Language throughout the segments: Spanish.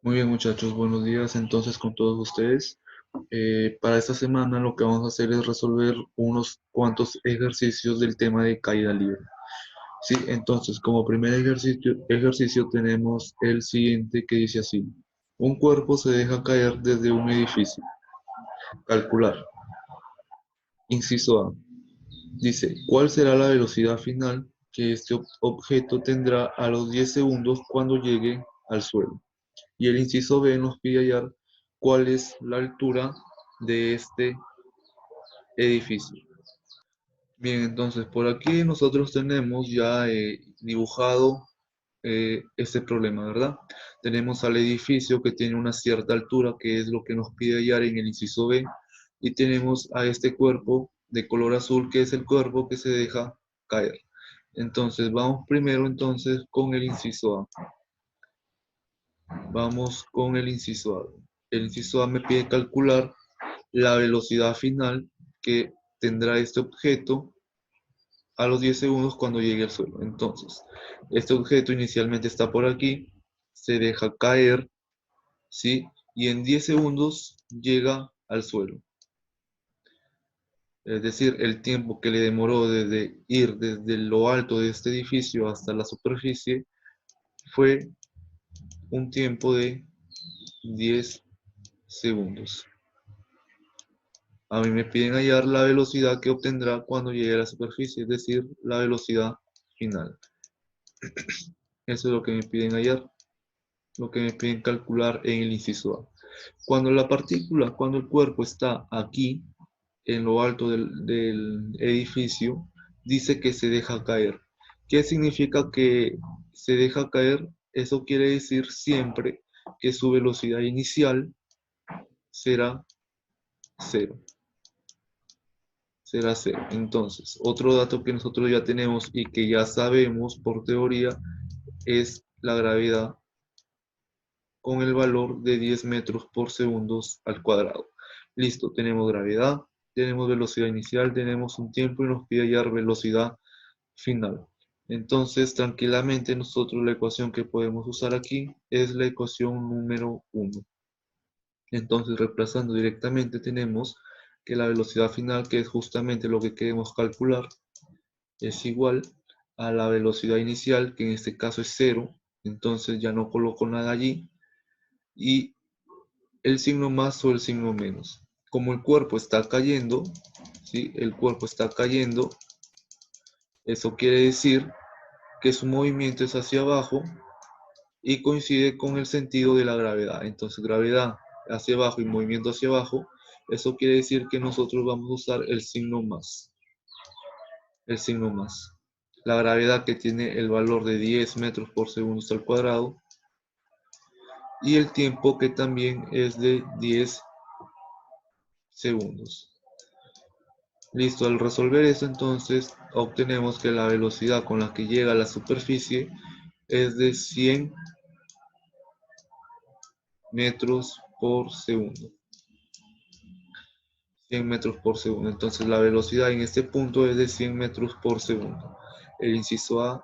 Muy bien, muchachos, buenos días entonces con todos ustedes. Para esta semana lo que vamos a hacer es resolver unos cuantos ejercicios del tema de caída libre. Sí, entonces como primer ejercicio tenemos el siguiente que dice así. Un cuerpo se deja caer desde un edificio. Calcular. Inciso A. Dice, ¿cuál será la velocidad final que este objeto tendrá a los 10 segundos cuando llegue al suelo? Y el inciso B nos pide hallar cuál es la altura de este edificio. Bien, entonces por aquí nosotros tenemos ya dibujado este problema, ¿verdad? Tenemos al edificio que tiene una cierta altura, que es lo que nos pide hallar en el inciso B, y tenemos a este cuerpo de color azul, que es el cuerpo que se deja caer. Entonces vamos primero entonces con el inciso A. Vamos con el inciso A. El inciso A me pide calcular la velocidad final que tendrá este objeto a los 10 segundos cuando llegue al suelo. Entonces, este objeto inicialmente está por aquí, se deja caer, ¿sí? Y en 10 segundos llega al suelo. Es decir, el tiempo que le demoró desde ir desde lo alto de este edificio hasta la superficie fue un tiempo de 10 segundos. A mí me piden hallar la velocidad que obtendrá cuando llegue a la superficie, es decir, la velocidad final. Eso es lo que me piden hallar, lo que me piden calcular en el inciso A. Cuando la partícula, cuando el cuerpo está aquí, en lo alto del edificio, dice que se deja caer. ¿Qué significa que se deja caer? Eso quiere decir siempre que su velocidad inicial será cero. Será cero. Entonces, otro dato que nosotros ya tenemos y que ya sabemos por teoría es la gravedad con el valor de 10 metros por segundo al cuadrado. Listo, tenemos gravedad, tenemos velocidad inicial, tenemos un tiempo y nos pide hallar velocidad final. Entonces, tranquilamente nosotros la ecuación que podemos usar aquí es la ecuación número 1. Entonces, reemplazando directamente tenemos que la velocidad final, que es justamente lo que queremos calcular, es igual a la velocidad inicial, que en este caso es cero. Entonces ya no coloco nada allí. Y el signo más o el signo menos. Como el cuerpo está cayendo, ¿sí? El cuerpo está cayendo, eso quiere decir que su movimiento es hacia abajo y coincide con el sentido de la gravedad. Entonces, gravedad hacia abajo y movimiento hacia abajo, eso quiere decir que nosotros vamos a usar el signo más. El signo más. La gravedad que tiene el valor de 10 metros por segundo al cuadrado y el tiempo que también es de 10 segundos. Listo, al resolver esto entonces obtenemos que la velocidad con la que llega a la superficie es de 100 metros por segundo. 100 metros por segundo. Entonces la velocidad en este punto es de 100 metros por segundo. El inciso A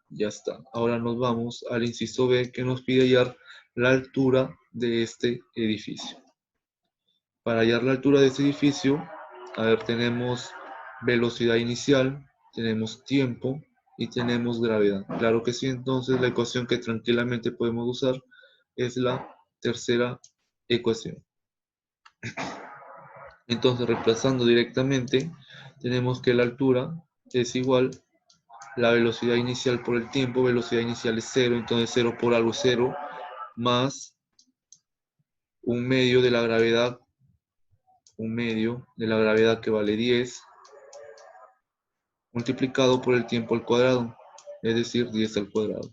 ya está. Ahora nos vamos al inciso B que nos pide hallar la altura de este edificio. Para hallar la altura de este edificio, a ver, tenemos velocidad inicial, tenemos tiempo y tenemos gravedad. Claro que sí, entonces la ecuación que tranquilamente podemos usar es la tercera ecuación. Entonces, reemplazando directamente, tenemos que la altura es igual a la velocidad inicial por el tiempo, velocidad inicial es cero, entonces cero por algo es cero, más un medio de la gravedad, un medio de la gravedad que vale 10, multiplicado por el tiempo al cuadrado, es decir, 10 al cuadrado.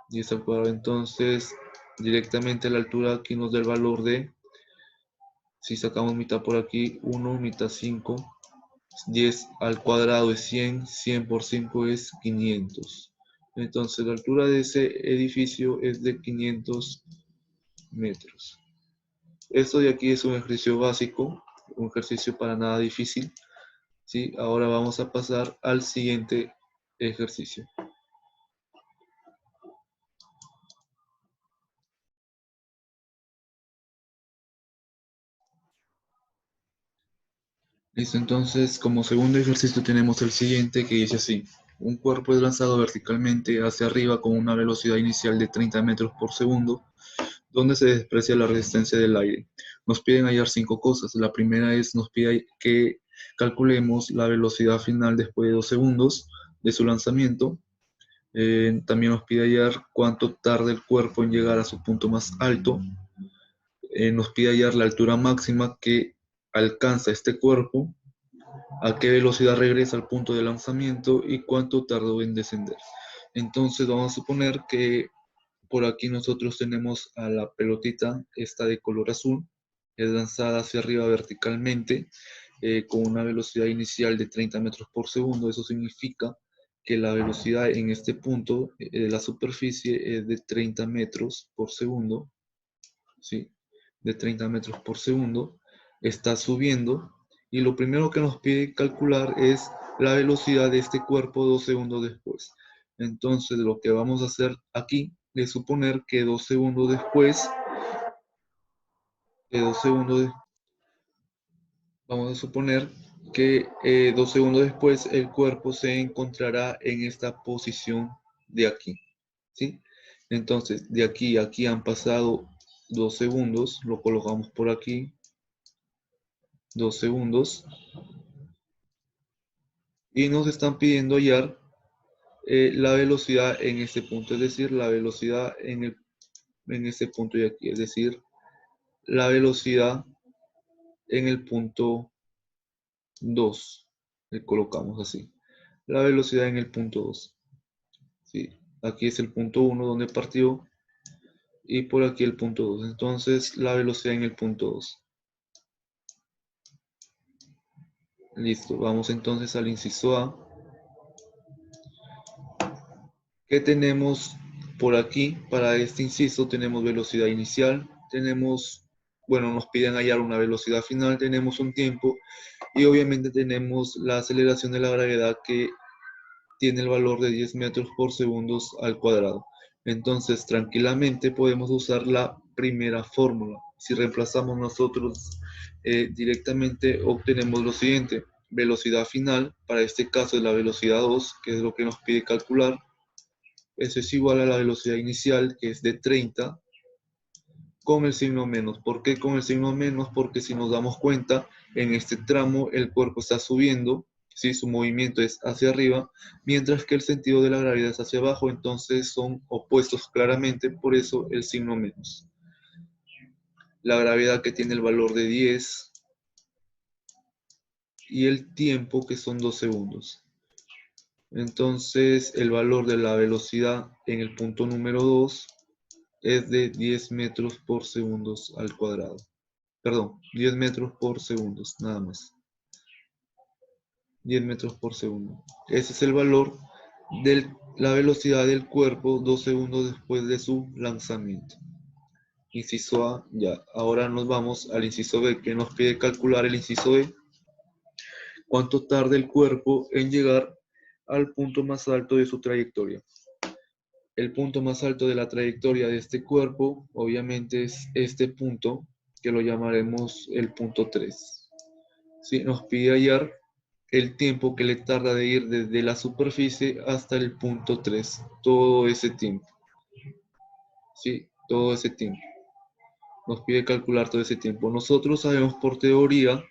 10 al cuadrado, entonces directamente la altura aquí nos da el valor de, si sacamos mitad por aquí, 1, mitad 5, 10 al cuadrado es 100, 100 por 5 es 500. Entonces la altura de ese edificio es de 500 metros. Esto de aquí es un ejercicio básico, un ejercicio para nada difícil. ¿Sí? Ahora vamos a pasar al siguiente ejercicio. Listo, entonces como segundo ejercicio tenemos el siguiente que dice así. Un cuerpo es lanzado verticalmente hacia arriba con una velocidad inicial de 30 metros por segundo, donde se desprecia la resistencia del aire. Nos piden hallar cinco cosas. La primera es, nos pide que calculemos la velocidad final después de 2 segundos de su lanzamiento. También nos pide hallar cuánto tarda el cuerpo en llegar a su punto más alto. Nos pide hallar la altura máxima que alcanza este cuerpo, a qué velocidad regresa al punto de lanzamiento y cuánto tardó en descender. Entonces vamos a suponer que por aquí nosotros tenemos a la pelotita, esta de color azul, es lanzada hacia arriba verticalmente con una velocidad inicial de 30 metros por segundo. Eso significa que la velocidad en este punto de la superficie es de 30 metros por segundo, ¿sí? De 30 metros por segundo, está subiendo y lo primero que nos pide calcular es la velocidad de este cuerpo 2 segundos después. Entonces lo que vamos a hacer aquí es suponer que 2 segundos después, que 2 segundos, vamos a suponer que 2 segundos después el cuerpo se encontrará en esta posición de aquí, ¿sí? Entonces de aquí a aquí han pasado 2 segundos, lo colocamos por aquí, 2 segundos, y nos están pidiendo hallar la velocidad en este punto, es decir, la velocidad en este punto de aquí, es decir, la velocidad en el punto 2, le colocamos así, la velocidad en el punto 2, ¿sí? Aquí es el punto 1 donde partió y por aquí el punto 2, entonces la velocidad en el punto 2. Listo, vamos entonces al inciso A. ¿Qué tenemos por aquí? Para este inciso tenemos velocidad inicial, tenemos, bueno, nos piden hallar una velocidad final, tenemos un tiempo y obviamente tenemos la aceleración de la gravedad que tiene el valor de 10 metros por segundo al cuadrado. Entonces, tranquilamente podemos usar la primera fórmula. Si reemplazamos nosotros directamente, obtenemos lo siguiente. Velocidad final, para este caso es la velocidad 2, que es lo que nos pide calcular. Eso es igual a la velocidad inicial, que es de 30, con el signo menos. ¿Por qué con el signo menos? Porque si nos damos cuenta, en este tramo el cuerpo está subiendo, ¿sí? Su movimiento es hacia arriba, mientras que el sentido de la gravedad es hacia abajo, entonces son opuestos claramente, por eso el signo menos. La gravedad que tiene el valor de 10 y el tiempo que son 2 segundos. Entonces el valor de la velocidad en el punto número 2 es de 10 metros por segundos al cuadrado. Perdón, 10 metros por segundos, nada más. 10 metros por segundo. Ese es el valor de la velocidad del cuerpo 2 segundos después de su lanzamiento. Inciso A, ya. Ahora nos vamos al inciso B, que nos pide calcular el inciso B. ¿Cuánto tarda el cuerpo en llegar al punto más alto de su trayectoria? El punto más alto de la trayectoria de este cuerpo, obviamente, es este punto, que lo llamaremos el punto 3. ¿Sí? Nos pide hallar el tiempo que le tarda de ir desde la superficie hasta el punto 3. Todo ese tiempo. ¿Sí? Todo ese tiempo. Nos pide calcular todo ese tiempo. Nosotros sabemos por teoría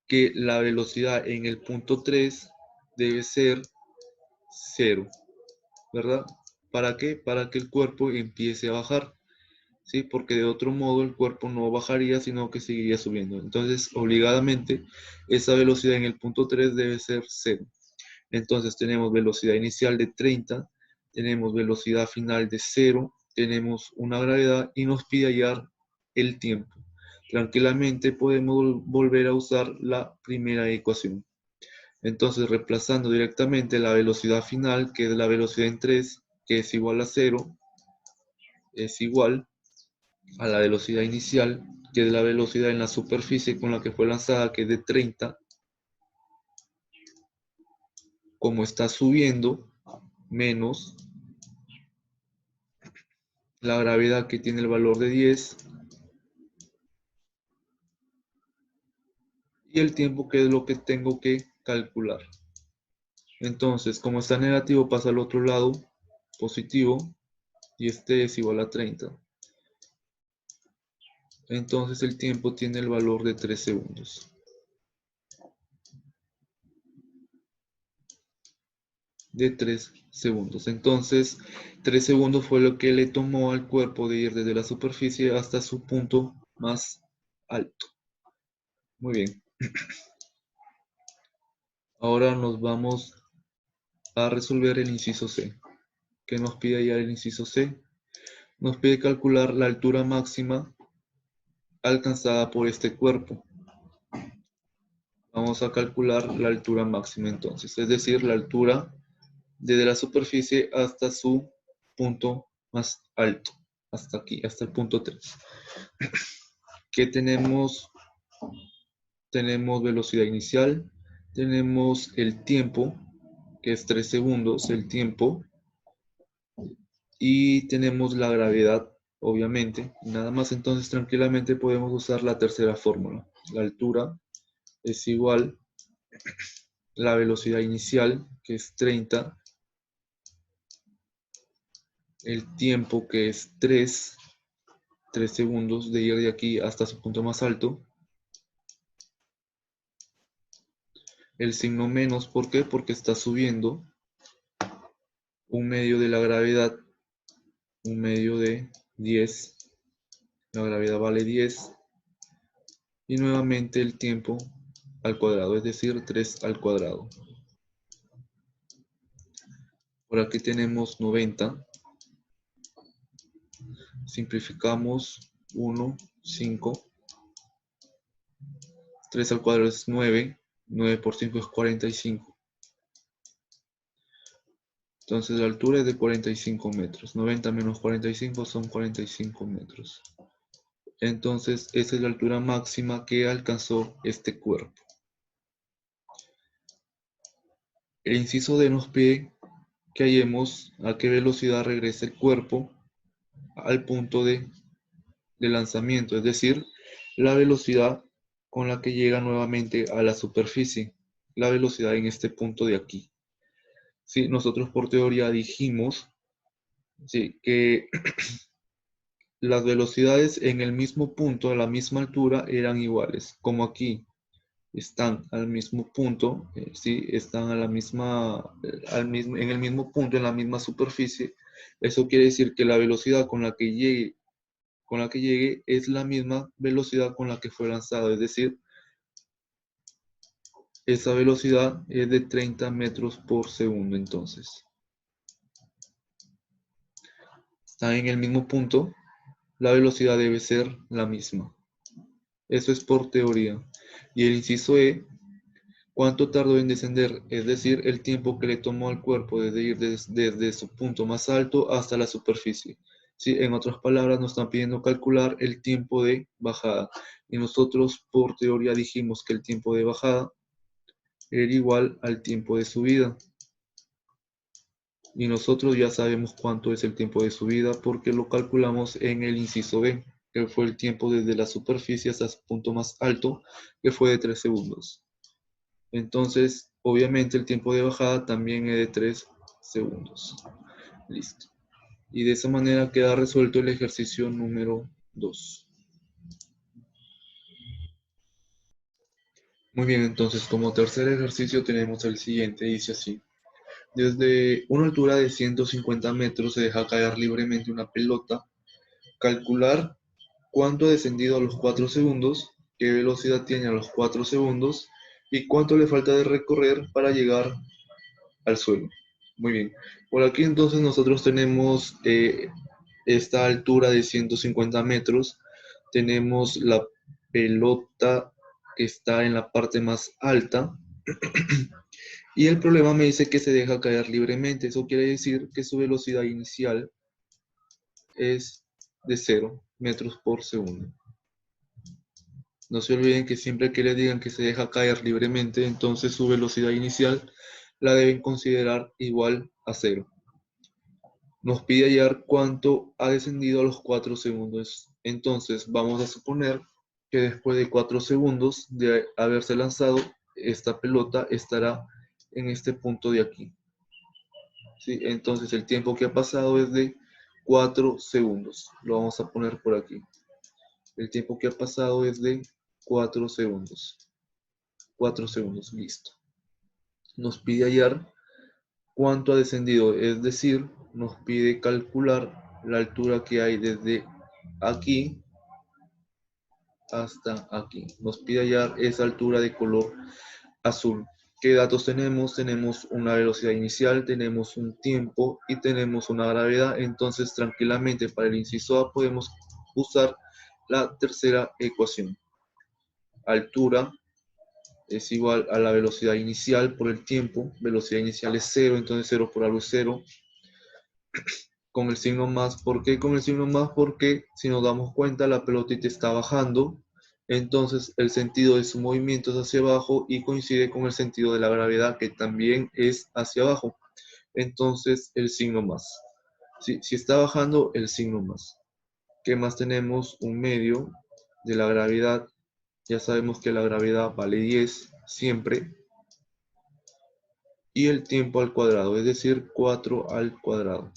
que la velocidad en el punto 3 debe ser 0, ¿verdad? ¿Para qué? Para que el cuerpo empiece a bajar. ¿Sí? Porque de otro modo el cuerpo no bajaría, sino que seguiría subiendo. Entonces, obligadamente, esa velocidad en el punto 3 debe ser 0. Entonces, tenemos velocidad inicial de 30, tenemos velocidad final de 0, tenemos una gravedad y nos pide hallar el tiempo. Tranquilamente podemos volver a usar la primera ecuación. Entonces, reemplazando directamente la velocidad final, que es la velocidad en 3, que es igual a 0, es igual a la velocidad inicial, que es la velocidad en la superficie con la que fue lanzada, que es de 30, como está subiendo, menos la gravedad que tiene el valor de 10 y el tiempo, que es lo que tengo que calcular. Entonces, como está negativo, pasa al otro lado, positivo, y este es igual a 30. Entonces el tiempo tiene el valor de 3 segundos. De 3 segundos. Entonces, 3 segundos fue lo que le tomó al cuerpo de ir desde la superficie hasta su punto más alto. Muy bien. Ahora nos vamos a resolver el inciso C. ¿Qué nos pide ya el inciso C? Nos pide calcular la altura máxima alcanzada por este cuerpo. Vamos a calcular la altura máxima entonces, es decir, la altura desde la superficie hasta su punto más alto, hasta aquí, hasta el punto 3. ¿Qué tenemos? Tenemos velocidad inicial, tenemos el tiempo, que es 3 segundos, el tiempo, y tenemos la gravedad, obviamente. Nada más, entonces tranquilamente podemos usar la tercera fórmula. La altura es igual a la velocidad inicial, que es 30, el tiempo, que es 3 segundos de ir de aquí hasta su punto más alto. El signo menos, ¿por qué? Porque está subiendo. Un medio de la gravedad, un medio de 10. La gravedad vale 10. Y nuevamente el tiempo al cuadrado, es decir, 3 al cuadrado. Por aquí tenemos 90. Simplificamos 1, 5. 3 al cuadrado es 9. 9 por 5 es 45. Entonces la altura es de 45 metros. 90 menos 45 son 45 metros. Entonces esa es la altura máxima que alcanzó este cuerpo. El inciso D nos pide que hallemos a qué velocidad regresa el cuerpo al punto de lanzamiento, es decir, la velocidad con la que llega nuevamente a la superficie, la velocidad en este punto de aquí. Sí, nosotros por teoría dijimos, sí, que las velocidades en el mismo punto, a la misma altura, eran iguales, como aquí están al mismo punto, sí, están a la misma, en el mismo punto, en la misma superficie. Eso quiere decir que la velocidad con la que llegue es la misma velocidad con la que fue lanzado, es decir, esa velocidad es de 30 metros por segundo. Entonces, está en el mismo punto, la velocidad debe ser la misma. Eso es por teoría. Y el inciso E, ¿cuánto tardó en descender? Es decir, el tiempo que le tomó al cuerpo desde ir desde su punto más alto hasta la superficie. ¿Sí? En otras palabras, nos están pidiendo calcular el tiempo de bajada. Y nosotros por teoría dijimos que el tiempo de bajada era igual al tiempo de subida. Y nosotros ya sabemos cuánto es el tiempo de subida porque lo calculamos en el inciso B, que fue el tiempo desde la superficie hasta su punto más alto, que fue de 3 segundos. Entonces, obviamente el tiempo de bajada también es de 3 segundos. Listo. Y de esa manera queda resuelto el ejercicio número 2. Muy bien, entonces como tercer ejercicio tenemos el siguiente, dice así. Desde una altura de 150 metros se deja caer libremente una pelota. Calcular cuánto ha descendido a los 4 segundos, qué velocidad tiene a los 4 segundos y cuánto le falta de recorrer para llegar al suelo. Muy bien. Por aquí entonces nosotros tenemos esta altura de 150 metros. Tenemos la pelota que está en la parte más alta. Y el problema me dice que se deja caer libremente. Eso quiere decir que su velocidad inicial es de 0 metros por segundo. No se olviden que siempre que les digan que se deja caer libremente, entonces su velocidad inicial la deben considerar igual a 0. Nos pide hallar cuánto ha descendido a los 4 segundos. Entonces vamos a suponer que después de 4 segundos de haberse lanzado, esta pelota estará en este punto de aquí. ¿Sí? Entonces el tiempo que ha pasado es de 4 segundos. Lo vamos a poner por aquí. El tiempo que ha pasado es de 4 segundos. 4 segundos, listo. Nos pide hallar cuánto ha descendido, es decir, nos pide calcular la altura que hay desde aquí hasta aquí. Nos pide hallar esa altura de color azul. ¿Qué datos tenemos? Tenemos una velocidad inicial, tenemos un tiempo y tenemos una gravedad. Entonces, tranquilamente para el inciso A podemos usar la tercera ecuación. Altura es igual a la velocidad inicial por el tiempo. Velocidad inicial es 0, entonces 0 por algo es 0. Con el signo más. ¿Por qué con el signo más? Porque si nos damos cuenta, la pelotita está bajando. Entonces el sentido de su movimiento es hacia abajo y coincide con el sentido de la gravedad, que también es hacia abajo. Entonces el signo más. Si está bajando, el signo más. ¿Qué más tenemos? Un medio de la gravedad. Ya sabemos que la gravedad vale 10 siempre. Y el tiempo al cuadrado, es decir, 4 al cuadrado.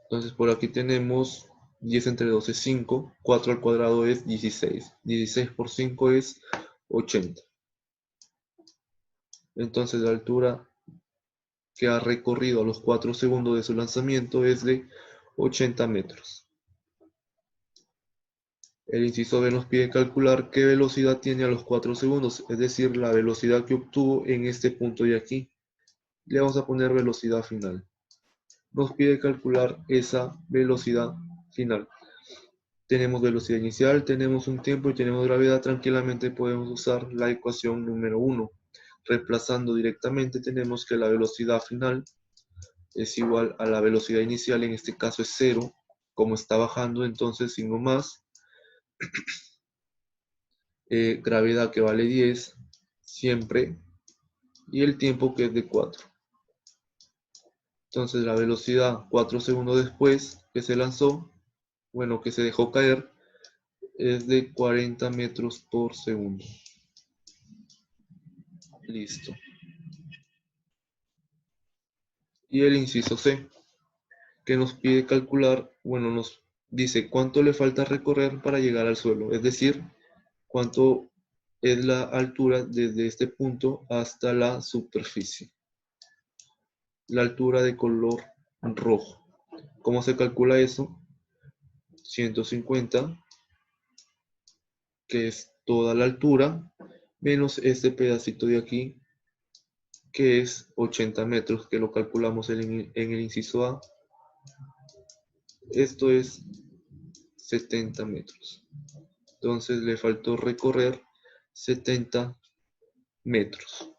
Entonces por aquí tenemos 10 entre 2 es 5, 4 al cuadrado es 16. 16 por 5 es 80. Entonces la altura que ha recorrido a los 4 segundos de su lanzamiento es de 80 metros. El inciso B nos pide calcular qué velocidad tiene a los 4 segundos, es decir, la velocidad que obtuvo en este punto de aquí. Le vamos a poner velocidad final. Nos pide calcular esa velocidad final. Tenemos velocidad inicial, tenemos un tiempo y tenemos gravedad. Tranquilamente podemos usar la ecuación número 1. Reemplazando directamente tenemos que la velocidad final es igual a la velocidad inicial, en este caso es 0. Como está bajando, entonces signo más. Gravedad que vale 10 siempre. Y el tiempo que es de 4. Entonces la velocidad 4 segundos después que se lanzó, bueno, que se dejó caer, es de 40 metros por segundo. Listo. Y el inciso C, que nos pide calcular, bueno, nos dice cuánto le falta recorrer para llegar al suelo, es decir, cuánto es la altura desde este punto hasta la superficie. La altura de color rojo. ¿Cómo se calcula eso? 150, que es toda la altura, menos este pedacito de aquí, que es 80 metros, que lo calculamos en el inciso A. Esto es 70 metros. Entonces le faltó recorrer 70 metros.